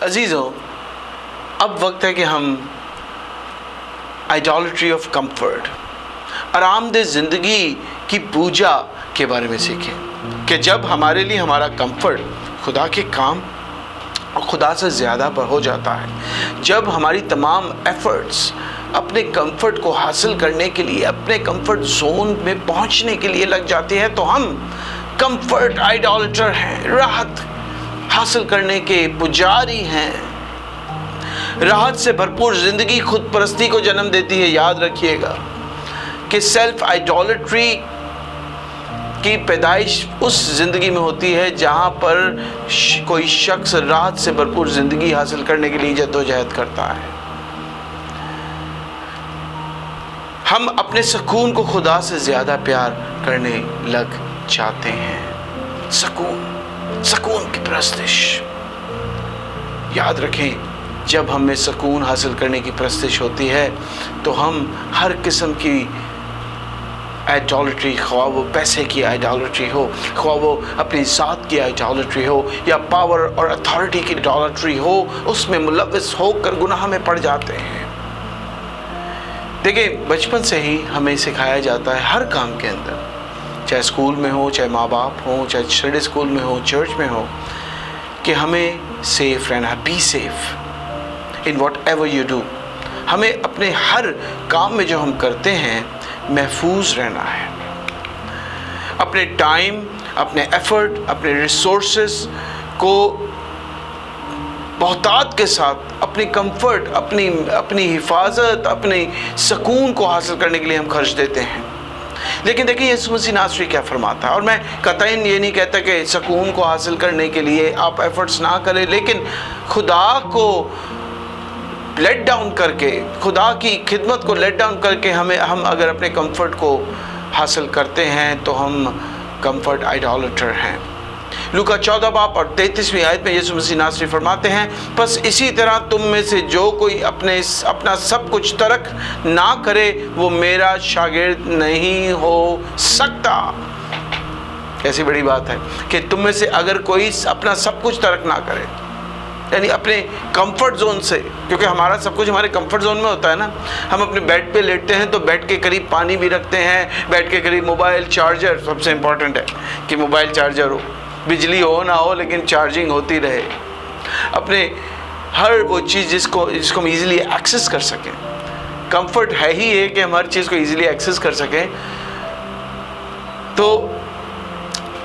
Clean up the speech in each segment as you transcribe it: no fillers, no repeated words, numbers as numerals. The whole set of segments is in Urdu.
عزیزوں، اب وقت ہے کہ ہم آئیڈالٹری آف کمفرٹ، آرام دہ زندگی کی پوجا کے بارے میں سیکھیں کہ جب ہمارے لیے ہمارا کمفرٹ خدا کے کام اور خدا سے زیادہ پر ہو جاتا ہے، جب ہماری تمام ایفرٹس اپنے کمفرٹ کو حاصل کرنے کے لیے، اپنے کمفرٹ زون میں پہنچنے کے لیے لگ جاتے ہیں، تو ہم کمفرٹ آئیڈالٹر ہیں، راحت حاصل کرنے کے پجاری ہیں۔ راحت سے بھرپور زندگی خود پرستی کو جنم دیتی ہے۔ یاد رکھیے گا کہ سیلف آئیڈالٹری کی پیدائش اس زندگی میں ہوتی ہے جہاں پر کوئی شخص راحت سے بھرپور زندگی حاصل کرنے کے لیے جدوجہد کرتا ہے۔ ہم اپنے سکون کو خدا سے زیادہ پیار کرنے لگ جاتے ہیں۔ سکون کی پرستش۔ یاد رکھیں، جب ہمیں سکون حاصل کرنے کی پرستش ہوتی ہے تو ہم ہر قسم کی آئیڈالٹری، خواہ وہ پیسے کی آئیڈالٹری ہو، خواہ وہ اپنی ذات کی آئیڈالٹری ہو، یا پاور اور اتھارٹی کی آئیڈالٹری ہو، اس میں ملوث ہو کر گناہ میں پڑ جاتے ہیں۔ دیکھیں، بچپن سے ہی ہمیں سکھایا جاتا ہے ہر کام کے اندر، چاہے اسکول میں ہو، چاہے ماں باپ ہوں، چاہے سنڈے اسکول میں ہو، چرچ میں ہو، کہ ہمیں سیف رہنا ہے۔ Be safe in whatever you do. ہمیں اپنے ہر کام میں جو ہم کرتے ہیں محفوظ رہنا ہے۔ اپنے ٹائم، اپنے ایفرٹ، اپنے ریسورسز کو بہتات کے ساتھ اپنی کمفرٹ، اپنی حفاظت، اپنے سکون کو حاصل کرنے کے لیے ہم خرچ دیتے ہیں۔ لیکن دیکھیں یسوع مسیح ناصری کیا فرماتا ہے، اور میں قطعاً یہ نہیں کہتا کہ سکون کو حاصل کرنے کے لیے آپ ایفرٹس نہ کریں، لیکن خدا کو لیٹ ڈاؤن کر کے، خدا کی خدمت کو لیٹ ڈاؤن کر کے ہم اگر اپنے کمفرٹ کو حاصل کرتے ہیں تو ہم کمفرٹ آئیڈالٹر ہیں۔ لوکا 14 باب اور 33ویں آیت میں یسوع مسیح ناصری فرماتے ہیں، پس اسی طرح تم میں سے جو کوئی اپنا سب کچھ ترک نہ کرے وہ میرا شاگرد نہیں ہو سکتا۔ کیسی بڑی بات ہے کہ تم میں سے اگر کوئی اپنا سب کچھ ترک نہ کرے، یعنی اپنے کمفرٹ زون سے، کیونکہ ہمارا سب کچھ ہمارے کمفرٹ زون میں ہوتا ہے نا۔ ہم اپنے بیڈ پہ لیٹتے ہیں تو بیڈ کے قریب پانی بھی رکھتے ہیں، بیڈ کے قریب موبائل چارجر، سب سے امپورٹنٹ ہے کہ موبائل چارجر ہو، بجلی ہو نہ ہو لیکن چارجنگ ہوتی رہے۔ اپنے ہر وہ چیز جس کو ہم ایزیلی ایکسیس کر سکیں۔ کمفرٹ ہے ہی ہے کہ ہم ہر چیز کو ایزیلی ایکسیس کر سکیں، تو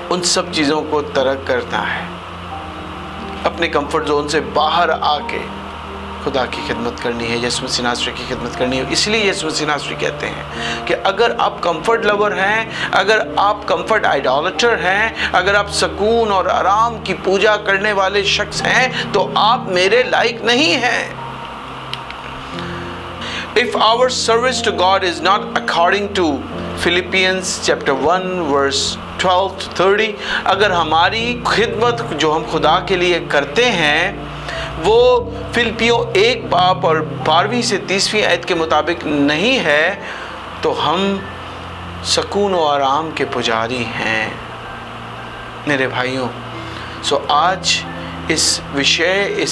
ان سب چیزوں کو ترک کرنا ہے، اپنے کمفرٹ زون سے باہر آ کے خدا کی خدمت کرنی ہے، یسوع مسیح ناصری کی خدمت کرنی ہے۔ اس لیے یسوع مسیح ناصری کہتے ہیں کہ اگر آپ کمفرٹ لور ہیں، اگر آپ کمفرٹ آئیڈالٹر ہیں، اگر آپ سکون اور آرام کی پوجا کرنے والے شخص ہیں تو آپ میرے لائق نہیں ہیں۔ If our service to God is not according to Philippians chapter 1 verse 12 to 30، اگر ہماری خدمت جو ہم خدا کے لیے کرتے ہیں وہ فلپیوں 1 باب اور 12ویں سے 30ویں آیت کے مطابق نہیں ہے تو ہم سکون و آرام کے پجاری ہیں میرے بھائیوں۔ آج اس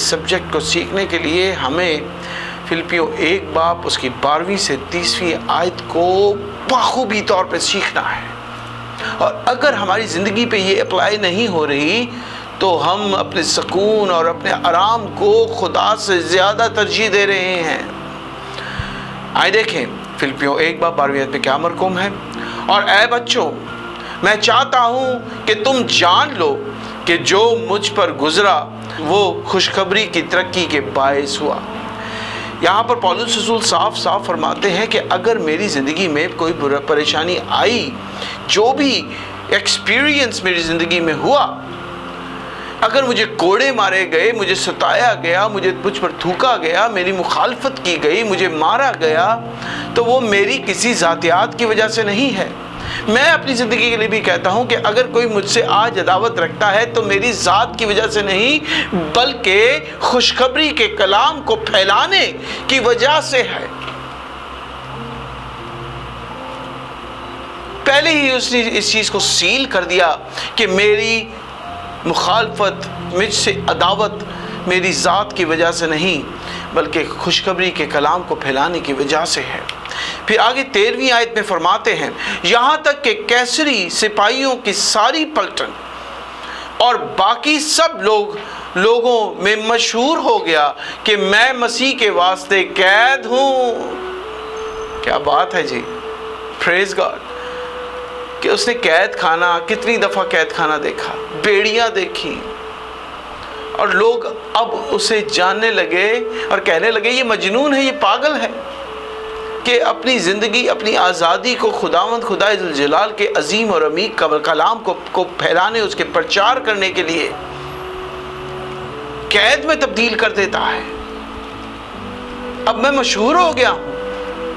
سبجیکٹ کو سیکھنے کے لیے ہمیں فلپیوں 1 باب اس کی 12ویں سے 30ویں آیت کو بخوبی طور پہ سیکھنا ہے، اور اگر ہماری زندگی پہ یہ اپلائی نہیں ہو رہی تو ہم اپنے سکون اور اپنے آرام کو خدا سے زیادہ ترجیح دے رہے ہیں۔ آئے دیکھیں فلپیوں 1 باب 12ویں آیت پہ کیا مرقوم ہے، اور اے بچوں میں چاہتا ہوں کہ تم جان لو کہ جو مجھ پر گزرا وہ خوشخبری کی ترقی کے باعث ہوا۔ یہاں پر پولس رسول صاف فرماتے ہیں کہ اگر میری زندگی میں کوئی پریشانی آئی، جو بھی ایکسپیرینس میری زندگی میں ہوا، اگر مجھے کوڑے مارے گئے، مجھے ستایا گیا، مجھ پر تھوکا گیا، میری مخالفت کی گئی، مجھے مارا گیا، تو وہ میری کسی ذاتیات کی وجہ سے نہیں ہے۔ میں اپنی زندگی کے لیے بھی کہتا ہوں کہ اگر کوئی مجھ سے آج عداوت رکھتا ہے تو میری ذات کی وجہ سے نہیں بلکہ خوشخبری کے کلام کو پھیلانے کی وجہ سے ہے۔ پہلے ہی اس نے اس چیز کو سیل کر دیا کہ میری مخالفت، مجھ سے عداوت میری ذات کی وجہ سے نہیں بلکہ خوشخبری کے کلام کو پھیلانے کی وجہ سے ہے۔ پھر آگے 13ویں آیت میں فرماتے ہیں، یہاں تک کہ کیسری سپاہیوں کی ساری پلٹن اور باقی سب لوگوں میں مشہور ہو گیا کہ میں مسیح کے واسطے قید ہوں۔ کیا بات ہے جی، پریز گاڈ، کہ اس نے قید خانہ، کتنی دفعہ قید خانہ دیکھا، بیڑیاں دیکھی، اور لوگ اب اسے جاننے لگے اور کہنے لگے یہ مجنون ہے، یہ پاگل ہے، کہ اپنی زندگی، اپنی آزادی کو خداوند خدا ذوالجلال کے عظیم اور عمیق کلام کو پھیلانے، اس کے پرچار کرنے کے لیے قید میں تبدیل کر دیتا ہے۔ اب میں مشہور ہو گیا ہوں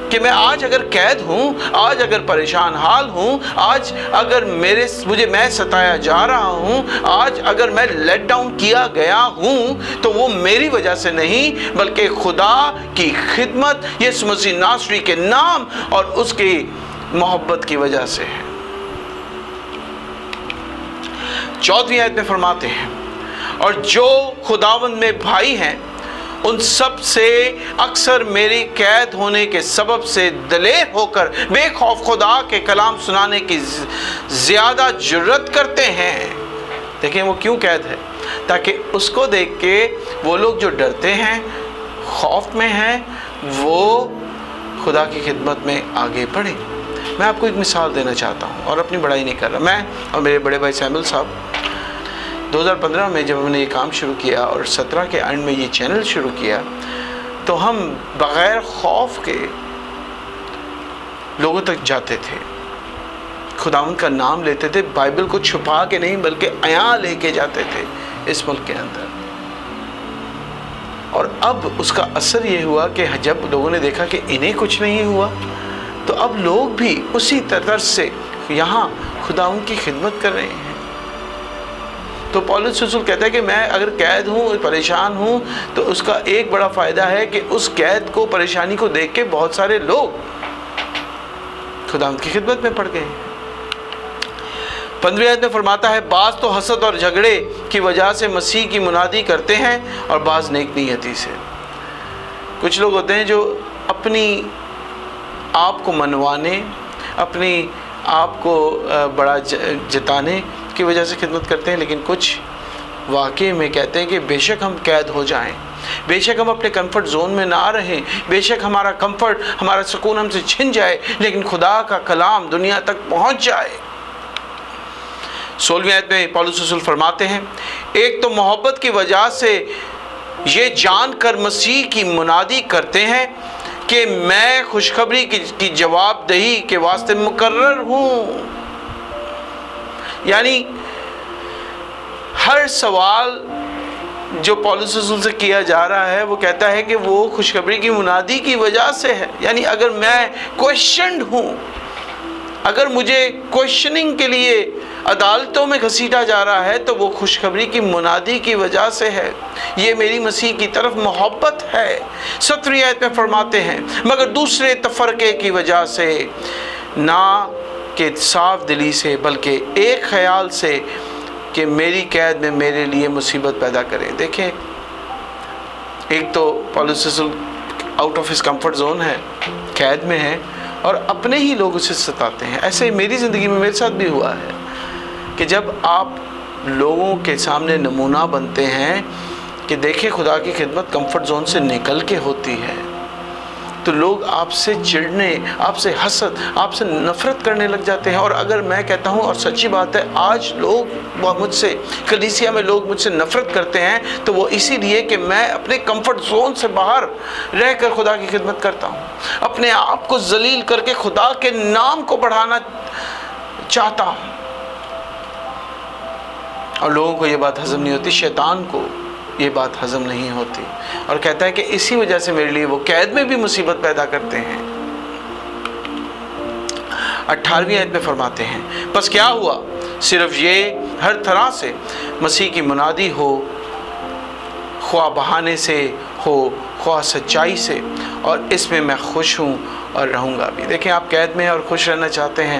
کہ میں آج اگر قید ہوں، آج اگر پریشان حال ہوں، آج اگر میں ستایا جا رہا ہوں، آج اگر میں لیٹ ڈاؤن کیا گیا ہوں، تو وہ میری وجہ سے نہیں بلکہ خدا کی خدمت، یسوع مسیح ناصری کے نام اور اس کی محبت کی وجہ سے ہے۔ 14ویں آیت میں فرماتے ہیں، اور جو خداوند میں بھائی ہیں ان سب سے اکثر میری قید ہونے کے سبب سے دلیر ہو کر بے خوف خدا کے کلام سنانے کی زیادہ جرت کرتے ہیں۔ دیکھیں وہ کیوں قید ہے؟ تاکہ اس کو دیکھ کے وہ لوگ جو ڈرتے ہیں، خوف میں ہیں، وہ خدا کی خدمت میں آگے بڑھیں۔ میں آپ کو ایک مثال دینا چاہتا ہوں اور اپنی بڑائی نہیں کر رہا۔ میں اور میرے بڑے بھائی سیمل صاحب 2015 میں جب ہم نے یہ کام شروع کیا اور 17 کے اینڈ میں یہ چینل شروع کیا، تو ہم بغیر خوف کے لوگوں تک جاتے تھے، خداوند کا نام لیتے تھے، بائبل کو چھپا کے نہیں بلکہ عیاں لے کے جاتے تھے اس ملک کے اندر۔ اور اب اس کا اثر یہ ہوا کہ جب لوگوں نے دیکھا کہ انہیں کچھ نہیں ہوا، تو اب لوگ بھی اسی طرح سے یہاں خداوند کی خدمت کر رہے ہیں۔ تو پولس رسول کہتا ہے کہ میں اگر قید ہوں، پریشان ہوں، تو اس کا ایک بڑا فائدہ ہے کہ اس قید کو، پریشانی کو دیکھ کے بہت سارے لوگ خداوند کی خدمت میں پڑ گئے۔ 15ویں آیت میں فرماتا ہے، بعض تو حسد اور جھگڑے کی وجہ سے مسیح کی منادی کرتے ہیں اور بعض نیک نیتی سے۔ کچھ لوگ ہوتے ہیں جو اپنی آپ کو منوانے، اپنی آپ کو بڑا جتانے کی وجہ سے خدمت کرتے ہیں، لیکن کچھ واقعی میں کہتے ہیں کہ بے شک ہم قید ہو جائیں، بے شک ہم اپنے کمفرٹ زون میں نہ رہیں، بے شک ہمارا کمفرٹ، ہمارا سکون ہم سے چھن جائے، لیکن خدا کا کلام دنیا تک پہنچ جائے۔ 16ویں آیت میں پولس رسول فرماتے ہیں، ایک تو محبت کی وجہ سے یہ جان کر مسیح کی منادی کرتے ہیں کہ میں خوشخبری کی جواب دہی کے واسطے مقرر ہوں۔ یعنی ہر سوال جو پولس رسول سے کیا جا رہا ہے، وہ کہتا ہے کہ وہ خوشخبری کی منادی کی وجہ سے ہے۔ یعنی اگر میں کویشچنڈ ہوں، اگر مجھے کویشچننگ کے لیے عدالتوں میں گھسیٹا جا رہا ہے، تو وہ خوشخبری کی منادی کی وجہ سے ہے۔ یہ میری مسیح کی طرف محبت ہے۔ 17ویں آیت میں فرماتے ہیں، مگر دوسرے تفرقے کی وجہ سے نہ کہ صاف دلی سے بلکہ ایک خیال سے کہ میری قید میں میرے لیے مصیبت پیدا کرے۔ دیکھیں، ایک تو پولس رسول out of his comfort zone ہے، قید میں ہے، اور اپنے ہی لوگ اسے ستاتے ہیں۔ ایسے میری زندگی میں میرے ساتھ بھی ہوا ہے کہ جب آپ لوگوں کے سامنے نمونہ بنتے ہیں کہ دیکھیں خدا کی خدمت کمفرٹ زون سے نکل کے ہوتی ہے، تو لوگ آپ سے چڑھنے، آپ سے حسد، آپ سے نفرت کرنے لگ جاتے ہیں۔ اور اگر میں کہتا ہوں، اور سچی بات ہے، آج لوگ مجھ سے، کلیسیا میں لوگ مجھ سے نفرت کرتے ہیں، تو وہ اسی لیے کہ میں اپنے کمفرٹ زون سے باہر رہ کر خدا کی خدمت کرتا ہوں، اپنے آپ کو ذلیل کر کے خدا کے نام کو بڑھانا چاہتا ہوں۔ اور لوگوں کو یہ بات ہضم نہیں ہوتی، شیطان کو یہ بات ہضم نہیں ہوتی، اور کہتا ہے کہ اسی وجہ سے میرے لیے وہ قید میں بھی مصیبت پیدا کرتے ہیں۔ 18ویں آیت میں فرماتے ہیں، پس کیا ہوا؟ صرف یہ ہر طرح سے مسیح کی منادی ہو، خواہ بہانے سے ہو خواہ سچائی سے، اور اس میں میں خوش ہوں اور رہوں گا بھی۔ دیکھیں، آپ قید میں اور خوش رہنا چاہتے ہیں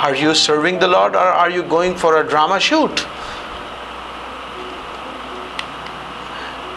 Are you serving the Lord or are you going for a drama shoot?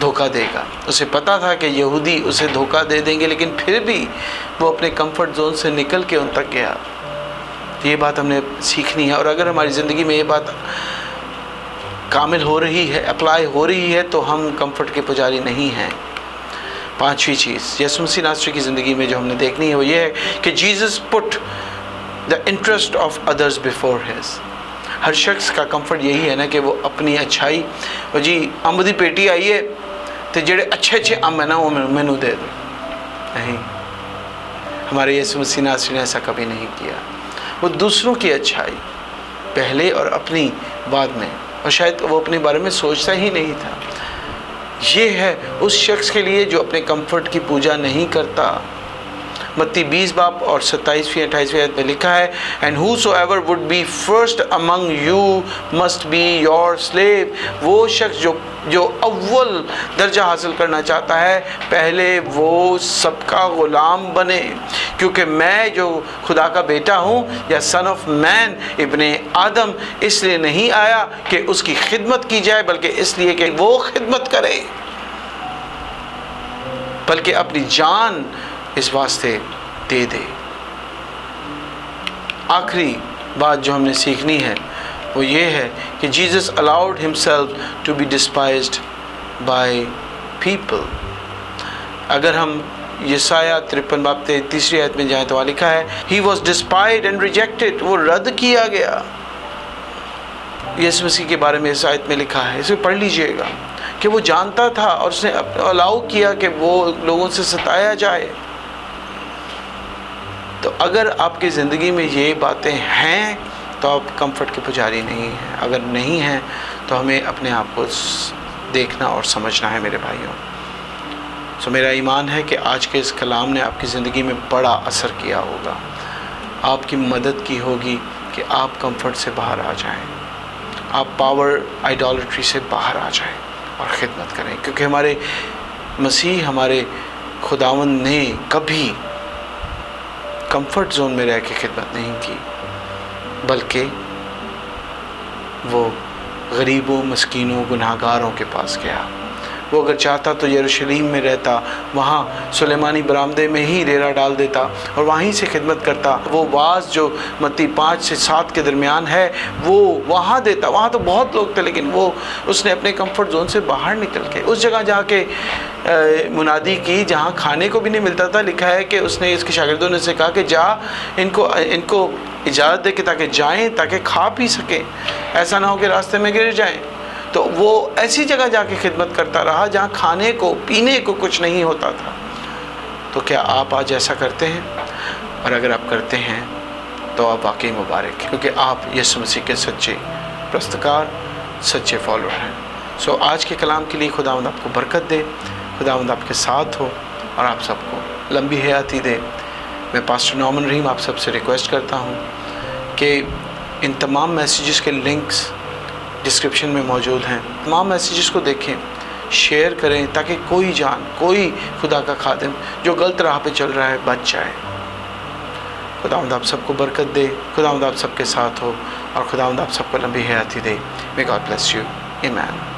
دھوکہ دے گا. اسے پتہ تھا کہ یہودی اسے دھوکہ دے دیں گے، لیکن پھر بھی وہ اپنے کمفرٹ زون سے نکل کے ان تک گیا. یہ بات ہم نے سیکھنی ہے، اور اگر ہماری زندگی میں یہ بات کامل ہو رہی ہے، اپلائی ہو رہی ہے، تو ہم کمفرٹ کے پجاری نہیں ہیں. پانچویں چیز یسوع مسیح ناصری کی زندگی میں جو ہم نے دیکھنی ہے وہ یہ ہے کہ Jesus put the interest of others before his. ہر شخص کا کمفرٹ یہی ہے نا کہ وہ اپنی اچھائی، اور جی امب دی پیٹی آئی ہے تو جڑے اچھے اچھے امب ہیں نا وہ مینو دے دو. نہیں، ہمارے یسوع مسیح ناصری نے ایسا کبھی نہیں کیا. وہ دوسروں کی اچھائی پہلے اور اپنی بعد میں، اور شاید وہ اپنے بارے میں سوچتا ہی نہیں تھا. یہ ہے اس شخص کے لیے جو اپنے کمفرٹ کی پوجا نہیں کرتا. متی 20 باب اور 27ویں 28ویں آیت میں لکھا ہے and whosoever would be first among you must be your slave. وہ شخص جو اول درجہ حاصل کرنا چاہتا ہے، پہلے وہ سب کا غلام بنے، کیونکہ میں جو خدا کا بیٹا ہوں یا سن آف مین ابن آدم اس لیے نہیں آیا کہ اس کی خدمت کی جائے، بلکہ اس لیے کہ وہ خدمت کرے، بلکہ اپنی جان اس واسطے دے دے. آخری بات جو ہم نے سیکھنی ہے وہ یہ ہے کہ Jesus allowed himself to be despised by people. اگر ہم یسایہ 53 باب 33 آیت میں جائیں تو وہاں لکھا ہے he was despised and rejected. وہ رد کیا گیا. یسوع مسیح کے بارے میں اس آیت میں لکھا ہے، اسے پڑھ لیجئے گا کہ وہ جانتا تھا اور اس نے الاؤ کیا کہ وہ لوگوں سے ستایا جائے. تو اگر آپ کی زندگی میں یہ باتیں ہیں تو آپ کمفرٹ کے پجاری نہیں ہیں. اگر نہیں ہیں تو ہمیں اپنے آپ کو دیکھنا اور سمجھنا ہے میرے بھائیوں. سو میرا ایمان ہے کہ آج کے اس کلام نے آپ کی زندگی میں بڑا اثر کیا ہوگا، آپ کی مدد کی ہوگی کہ آپ کمفرٹ سے باہر آ جائیں، آپ پاور آئیڈالٹری سے باہر آ جائیں اور خدمت کریں. کیونکہ ہمارے مسیح، ہمارے خداوند نے کبھی کمفرٹ زون میں رہ کے خدمت نہیں کی، بلکہ وہ غریبوں، مسکینوں، گناہگاروں کے پاس گیا. وہ اگر چاہتا تو یروشلیم میں رہتا، وہاں سلیمانی برآمدے میں ہی ڈیرا ڈال دیتا اور وہیں سے خدمت کرتا. وہ واز جو متی 5 سے 7 کے درمیان ہے وہ وہاں دیتا. وہاں تو بہت لوگ تھے، لیکن اس نے اپنے کمفرٹ زون سے باہر نکل کے اس جگہ جا کے منادی کی جہاں کھانے کو بھی نہیں ملتا تھا. لکھا ہے کہ اس نے اس کے شاگردوں نے سے کہا کہ جا ان کو اجازت دے کہ تاکہ جائیں، تاکہ کھا پی سکیں، ایسا نہ ہو کہ راستے میں گر جائیں. تو وہ ایسی جگہ جا کے خدمت کرتا رہا جہاں کھانے کو پینے کو کچھ نہیں ہوتا تھا. تو کیا آپ آج ایسا کرتے ہیں؟ اور اگر آپ کرتے ہیں تو آپ واقعی مبارک ہیں، کیونکہ آپ یسوع مسیح کے سچے پرستکار، سچے فالوور ہیں. سو آج کے کلام کے لیے خداوند آپ کو برکت دے، خداوند آپ کے ساتھ ہو اور آپ سب کو لمبی حیاتی دے. میں پاسٹر نعمان رحیم آپ سب سے ریکویسٹ کرتا ہوں کہ ان تمام میسیجز کے لنکس ڈسکرپشن میں موجود ہیں. تمام میسیجز کو دیکھیں، شیئر کریں تاکہ کوئی خدا کا خادم جو غلط راہ پہ چل رہا ہے بچ جائے. خداوند آپ سب کو برکت دے، خداوند آپ سب کے ساتھ ہو اور خداوند آپ سب کو لمبی حیاتی دے. May God bless you. Amen.